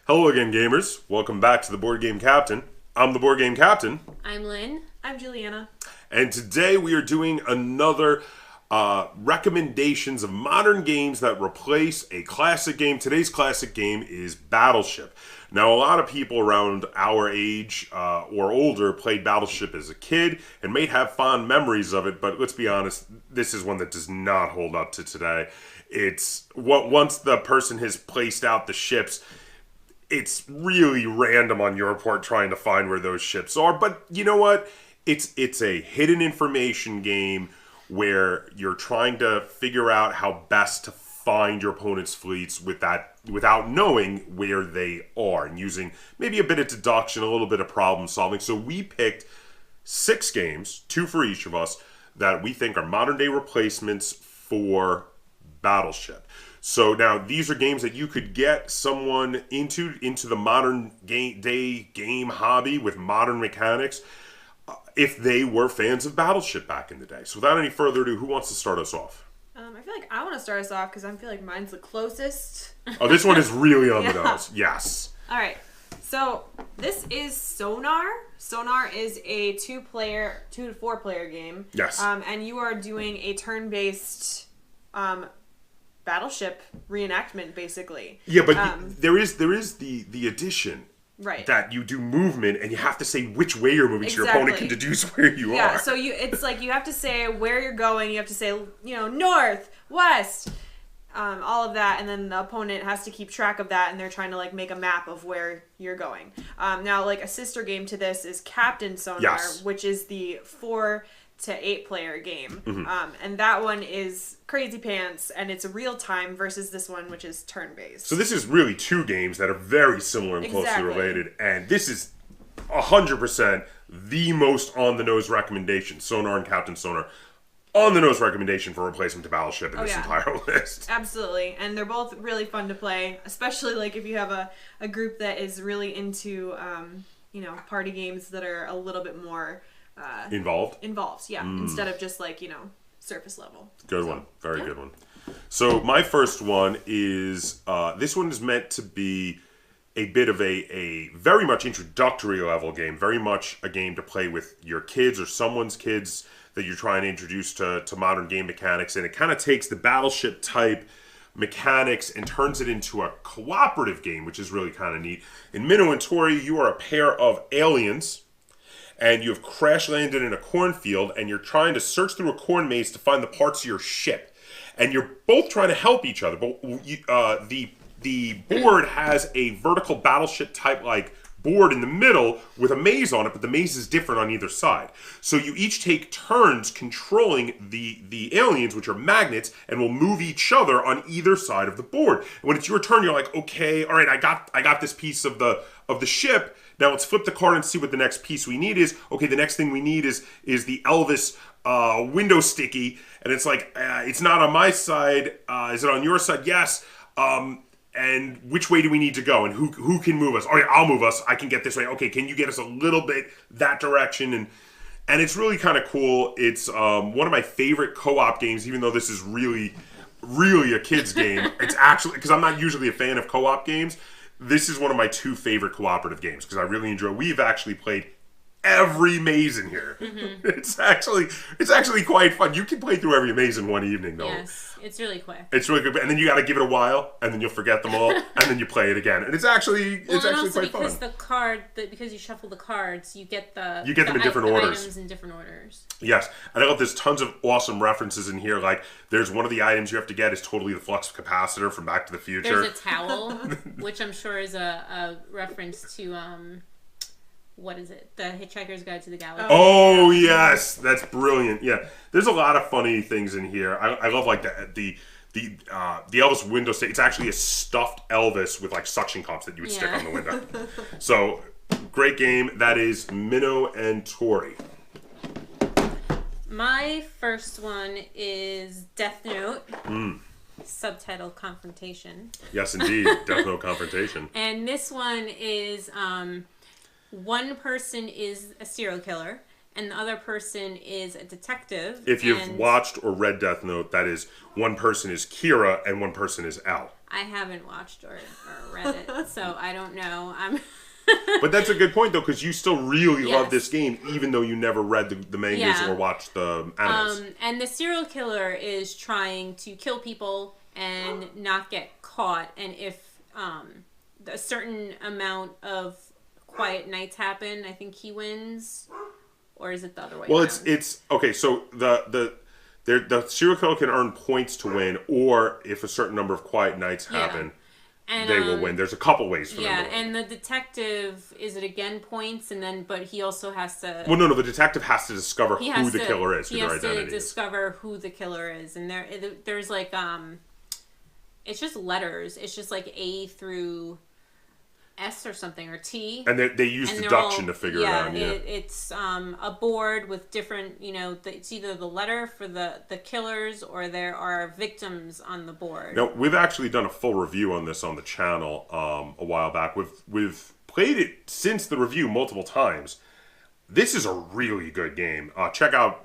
Hello again, gamers. Welcome back to the Board Game Captain. I'm the Board Game Captain. I'm Lynn. I'm Juliana. And today we are doing another recommendations of modern games that replace a classic game. Today's classic game is Battleship. Now, a lot of people around our age or older played Battleship as a kid and may have fond memories of it, but let's be honest, this is one that does not hold up to today. It's once the person has placed out the ships, it's really random on your part trying to find where those ships are. But you know what? It's a hidden information game where you're trying to figure out how best to find your opponent's fleets without knowing where they are, and using maybe a bit of deduction, a little bit of problem solving. So we picked 6 games, 2 for each of us, that we think are modern day replacements for Battleship. So now these are games that you could get someone into the modern day game hobby with modern mechanics if they were fans of Battleship back in the day. So without any further ado, who wants to start us off? I feel like I want to start us off because I feel like mine's the closest. Oh, this one is really on the nose. Yes. All right. So this is Sonar. Sonar is a 2 to 4 player game. Yes. And you are doing a turn-based Battleship reenactment, basically. Yeah, but there is the addition. Right. That you do movement and you have to say which way you're moving so your opponent can deduce where you are. Yeah, so it's like you have to say where you're going, you have to say, north, west, all of that, and then the opponent has to keep track of that, and they're trying to like make a map of where you're going. Now, like a sister game to this is Captain Sonar, yes, which is the 4 to 8 player game. Mm-hmm. And that one is crazy pants, and it's real time versus this one, which is turn based. So this is really 2 games that are very similar and closely related, and this is 100% the most on the nose recommendation. Sonar and Captain Sonar, on the nose recommendation for replacement to Battleship in this entire list. Absolutely, and they're both really fun to play, especially like if you have a group that is really into party games that are a little bit more involved, instead of just like surface level. Good one. Very good one. So my first one is this one is meant to be a bit of a very much introductory level game, very much a game to play with your kids or someone's kids that you're trying to introduce to modern game mechanics, and it kind of takes the Battleship type mechanics and turns it into a cooperative game, which is really kind of neat. In Minnow and Tori, you are a pair of aliens, and you have crash landed in a cornfield, and you're trying to search through a corn maze to find the parts of your ship. And you're both trying to help each other, but the board has a vertical Battleship type like board in the middle with a maze on it, but the maze is different on either side. So you each take turns controlling the aliens, which are magnets, and will move each other on either side of the board. And when it's your turn, you're like, okay, all right, I got this piece of the ship. Now let's flip the card and see what the next piece we need is. Okay, the next thing we need is the Elvis window sticky, and it's like it's not on my side. Is it on your side? Yes. And which way do we need to go? And who can move us? All right, I'll move us. I can get this way. Okay, can you get us a little bit that direction? And it's really kind of cool. It's one of my favorite co-op games, even though this is really, really a kid's game. It's actually, because I'm not usually a fan of co-op games, this is one of my 2 favorite cooperative games because I really enjoy. We've actually played every maze in here. Mm-hmm. It's actually quite fun. You can play through every maze in one evening, though. Yes, it's really quick. It's really good, and then you got to give it a while, and then you'll forget them all, and then you play it again, and it's actually quite because fun. Because you shuffle the cards, you get them in different orders. Items in different orders. Yes, and I love there's tons of awesome references in here. Like there's one of the items you have to get is totally the flux capacitor from Back to the Future. There's a towel, which I'm sure is a reference to what is it? The Hitchhiker's Guide to the Galaxy. Oh yes, that's brilliant. Yeah, there's a lot of funny things in here. I love like the Elvis window stick. It's actually a stuffed Elvis with like suction cups that you would stick on the window. So great game. That is Minnow and Tori. My first one is Death Note. Subtitle Confrontation. Yes, indeed. Death Note Confrontation. And this one is one person is a serial killer and the other person is a detective. If you've watched or read Death Note, that is one person is Kira and one person is L. I haven't watched or read it, so I don't know. But that's a good point, though, because you still really Yes. love this game, even though you never read the mangas or watched the animes. And the serial killer is trying to kill people and not get caught. And if a certain amount of quiet nights happen, I think he wins. Or is it the other way around? It's okay. So the serial killer can earn points to win, or if a certain number of quiet nights happen. And, they will win. There's a couple ways for them to win. Yeah, and the detective, is it again points, but he also has to... Well, no, the detective has to discover who the killer is, who their identity is. He has to discover who the killer is, and there's like, it's just letters. It's just like A through S or something, or T. And they use deduction to figure it out. Yeah, it's a board with different, it's either the letter for the killers or there are victims on the board. Now, we've actually done a full review on this on the channel a while back. We've played it since the review multiple times. This is a really good game.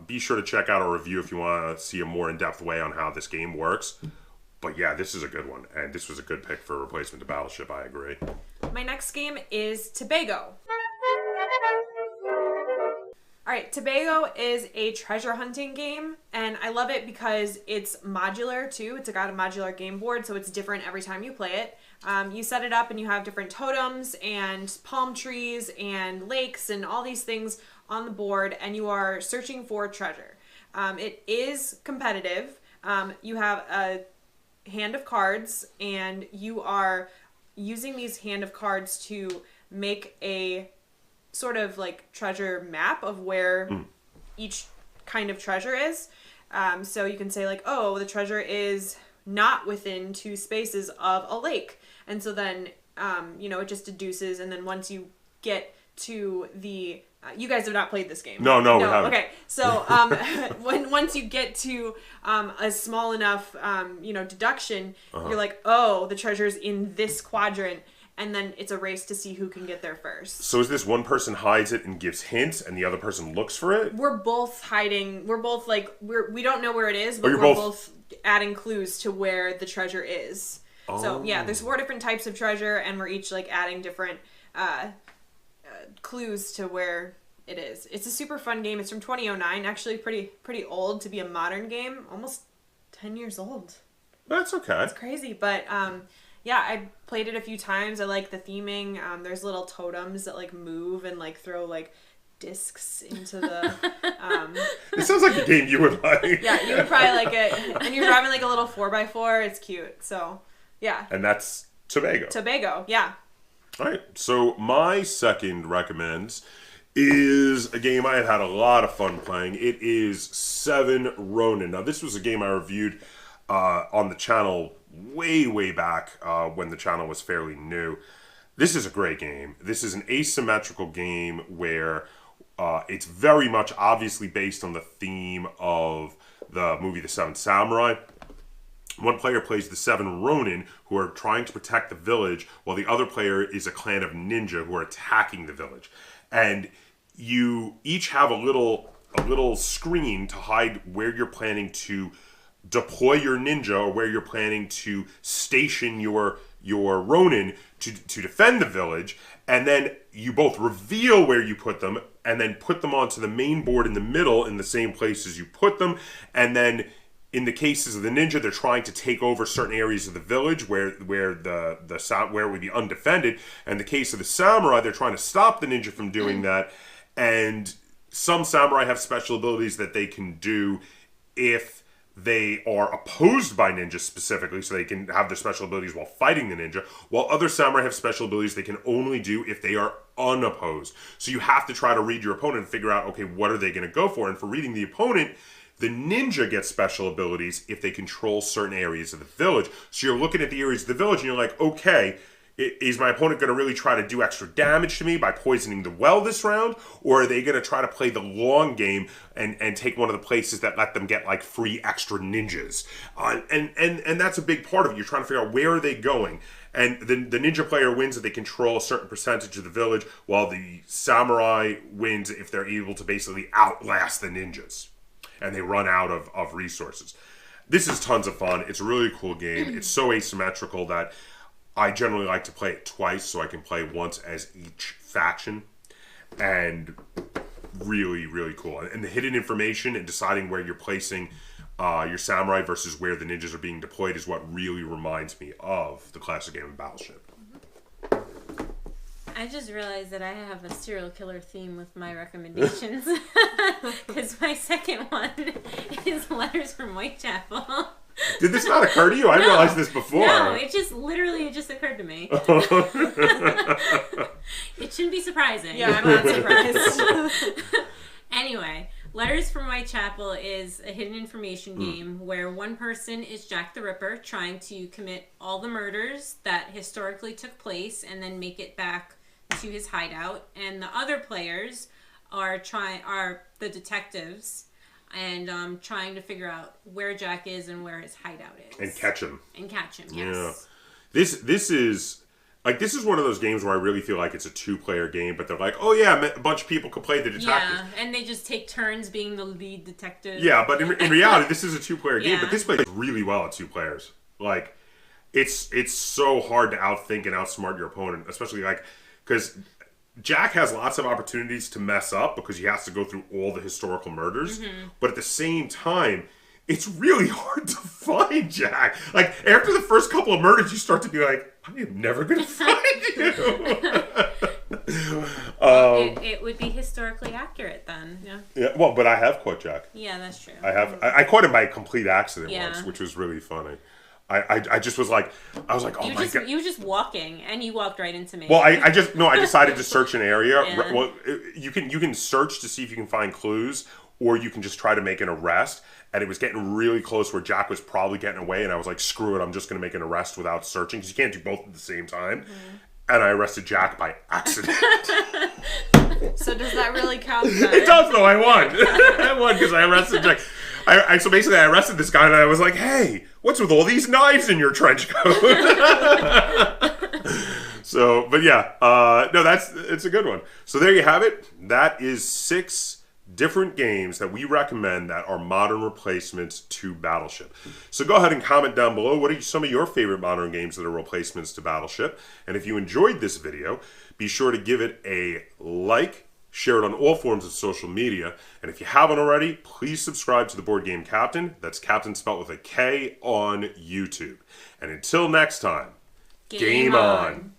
Be sure to check out our review if you want to see a more in-depth way on how this game works. But yeah, this is a good one, and this was a good pick for a replacement to Battleship, I agree. My next game is Tobago. Alright, Tobago is a treasure hunting game, and I love it because it's modular too. It's got a modular game board, so it's different every time you play it. You set it up and you have different totems and palm trees and lakes and all these things on the board, and you are searching for treasure. It is competitive. You have a hand of cards, and you are using these hand of cards to make a sort of like treasure map of where each kind of treasure is. So you can say like, oh, the treasure is not within 2 spaces of a lake. And so then, it just deduces, and then once you get to the... you guys have not played this game. No, we haven't. Okay, so once you get to a small enough, deduction, you're like, oh, the treasure's in this quadrant, and then it's a race to see who can get there first. So is this one person hides it and gives hints, and the other person looks for it? We're both hiding. We're both like we don't know where it is, but you're we're both adding clues to where the treasure is. Oh. So yeah, there's 4 different types of treasure, and we're each like adding different clues to where it is. It's a super fun game. It's from 2009, actually pretty old to be a modern game. Almost 10 years old. That's okay. It's crazy, but yeah, I played it a few times. I like the theming. There's little totems that like move and like throw like discs into the It sounds like a game you would like. Yeah, you would probably like it. And you're driving like a little 4x4. It's cute. So yeah. And that's Tobago, yeah. Alright, so my second recommends is a game I have had a lot of fun playing. It is Seven Ronin. Now, this was a game I reviewed on the channel way back when the channel was fairly new. This is a great game. This is an asymmetrical game where it's very much obviously based on the theme of the movie The Seven Samurai. One player plays the 7 Ronin, who are trying to protect the village, while the other player is a clan of ninja who are attacking the village. And you each have a little screen to hide where you're planning to deploy your ninja, or where you're planning to station your Ronin to defend the village. And then you both reveal where you put them, and then put them onto the main board in the middle in the same place as you put them. And then in the cases of the ninja, they're trying to take over certain areas of the village where it would be undefended. And in the case of the samurai, they're trying to stop the ninja from doing that. And some samurai have special abilities that they can do if they are opposed by ninjas specifically, so they can have their special abilities while fighting the ninja, while other samurai have special abilities they can only do if they are unopposed. So you have to try to read your opponent and figure out, okay, what are they going to go for? And for reading the opponent, the ninja gets special abilities if they control certain areas of the village. So you're looking at the areas of the village and you're like, okay, is my opponent going to really try to do extra damage to me by poisoning the well this round? Or are they going to try to play the long game and take one of the places that let them get like free extra ninjas? And that's a big part of it. You're trying to figure out where are they going. And the ninja player wins if they control a certain percentage of the village, while the samurai wins if they're able to basically outlast the ninjas and they run out of resources. This is tons of fun. It's a really cool game. It's so asymmetrical that I generally like to play it twice so I can play once as each faction. And really, really cool. And the hidden information and deciding where you're placing your samurai versus where the ninjas are being deployed is what really reminds me of the classic game of Battleship. I just realized that I have a serial killer theme with my recommendations. Because my second one is Letters from Whitechapel. Did this not occur to you? I realized this before. No, it just occurred to me. It shouldn't be surprising. Yeah, I'm not surprised. Anyway, Letters from Whitechapel is a hidden information game where one person is Jack the Ripper trying to commit all the murders that historically took place and then make it back to his hideout, and the other players are the detectives and trying to figure out where Jack is and where his hideout is And catch him. Yes. Yeah. This is one of those games where I really feel like it's a 2-player game, but they're like, oh yeah, a bunch of people could play the detectives. Yeah, and they just take turns being the lead detective. Yeah, but in reality, this is a 2-player game, but this plays really well at 2 players. Like, it's so hard to outthink and outsmart your opponent, especially because Jack has lots of opportunities to mess up because he has to go through all the historical murders, but at the same time, it's really hard to find Jack. Like, after the first couple of murders, you start to be like, I am never going to find you. It would be historically accurate then. Yeah. Well, but I have caught Jack. Yeah, that's true. I caught him by complete accident once, which was really funny. I just was like, oh my God. You were just walking, and you walked right into me. Well, I decided to search an area. Yeah. Well, you can search to see if you can find clues, or you can just try to make an arrest. And it was getting really close where Jack was probably getting away, and I was like, screw it, I'm just going to make an arrest without searching, because you can't do both at the same time. And I arrested Jack by accident. So does that really count then? It does, though. I won. I won because I arrested Jack. So basically, I arrested this guy, and I was like, hey, what's with all these knives in your trench coat? So, but yeah, it's a good one. So there you have it. That is 6 different games that we recommend that are modern replacements to Battleship. So go ahead and comment down below, what are some of your favorite modern games that are replacements to Battleship? And if you enjoyed this video, be sure to give it a like, share it on all forms of social media, and if you haven't already, please subscribe to the Board Game Kaptain. That's Captain spelled with a K on YouTube. And until next time, game on.